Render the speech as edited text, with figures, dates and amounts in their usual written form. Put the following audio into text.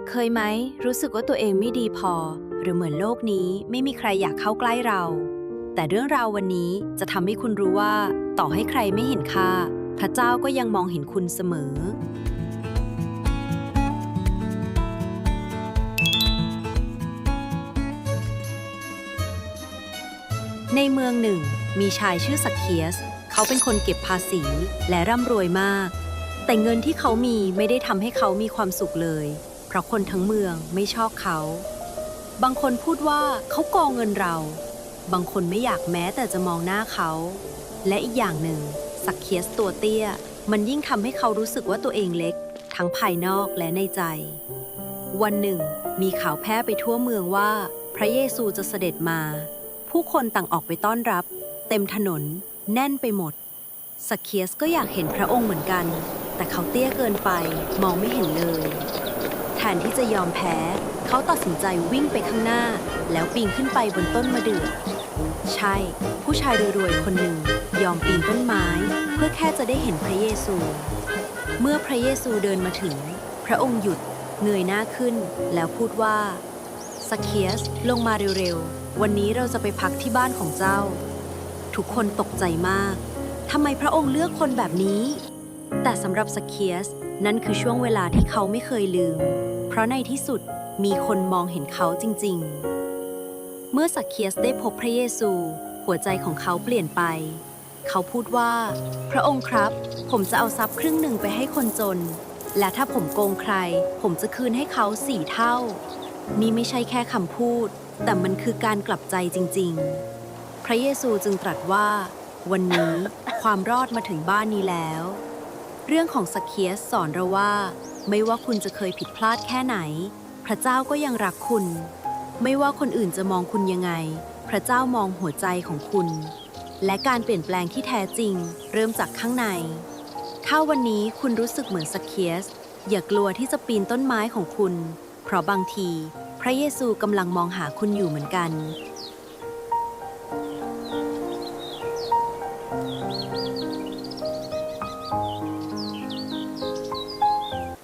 เคยไหมรู้สึกว่าตัวเองไม่ดีพอหรือเหมือนโลกนี้ไม่มีใครอยากเข้าใกล้เราแต่เรื่องราววันนี้จะทำให้คุณรู้ว่าต่อให้ใครไม่เห็นค่าพระเจ้าก็ยังมองเห็นคุณเสมอในเมืองหนึ่งมีชายชื่อสักเคียสเขาเป็นคนเก็บภาษีและร่ำรวยมากแต่เงินที่เขามีไม่ได้ทำให้เขามีความสุขเลยเพราะคนทั้งเมืองไม่ชอบเขาบางคนพูดว่าเขาโกงเงินเราบางคนไม่อยากแม้แต่จะมองหน้าเขาและอีกอย่างหนึ่งสักเคียสตัวเตี้ยมันยิ่งทำให้เขารู้สึกว่าตัวเองเล็กทั้งภายนอกและในใจวันหนึ่งมีข่าวแพร่ไปทั่วเมืองว่าพระเยซูจะเสด็จมาผู้คนต่างออกไปต้อนรับเต็มถนนแน่นไปหมดสักเคียสก็อยากเห็นพระองค์เหมือนกันแต่เขาเตี้ยเกินไปมองไม่เห็นเลยแทนที่จะยอมแพ้เขาตัดสินใจวิ่งไปข้างหน้าแล้วปีนขึ้นไปบนต้นมะเดื่อใช่ผู้ชายรวยๆคนหนึ่งยอมปีนต้นไม้เพื่อแค่จะได้เห็นพระเยซูเมื่อพระเยซูเดินมาถึงพระองค์หยุดเงยหน้าขึ้นแล้วพูดว่าสักเคียสลงมาเร็วๆวันนี้เราจะไปพักที่บ้านของเจ้าทุกคนตกใจมากทำไมพระองค์เลือกคนแบบนี้แต่สำหรับสักเคียสนั่นคือช่วงเวลาที่เขาไม่เคยลืมเพราะในที่สุดมีคนมองเห็นเขาจริงๆเมื่อสักเคียสได้พบพระเยซูหัวใจของเขาเปลี่ยนไปเขาพูดว่าพระองค์ครับผมจะเอาทรัพย์ครึ่งหนึ่งไปให้คนจนและถ้าผมโกงใครผมจะคืนให้เขา4 เท่านี่ไม่ใช่แค่คำพูดแต่มันคือการกลับใจจริงๆพระเยซูจึงตรัสว่าวันนี้ความรอดมาถึงบ้านนี้แล้วเรื่องของสักเคียสสอนเราว่าไม่ว่าคุณจะเคยผิดพลาดแค่ไหนพระเจ้าก็ยังรักคุณไม่ว่าคนอื่นจะมองคุณยังไงพระเจ้ามองหัวใจของคุณและการเปลี่ยนแปลงที่แท้จริงเริ่มจากข้างในถ้าวันนี้คุณรู้สึกเหมือนสักเคียสอย่ากลัวที่จะปีนต้นไม้ของคุณเพราะบางทีพระเยซูกำลังมองหาคุณอยู่เหมือนกัน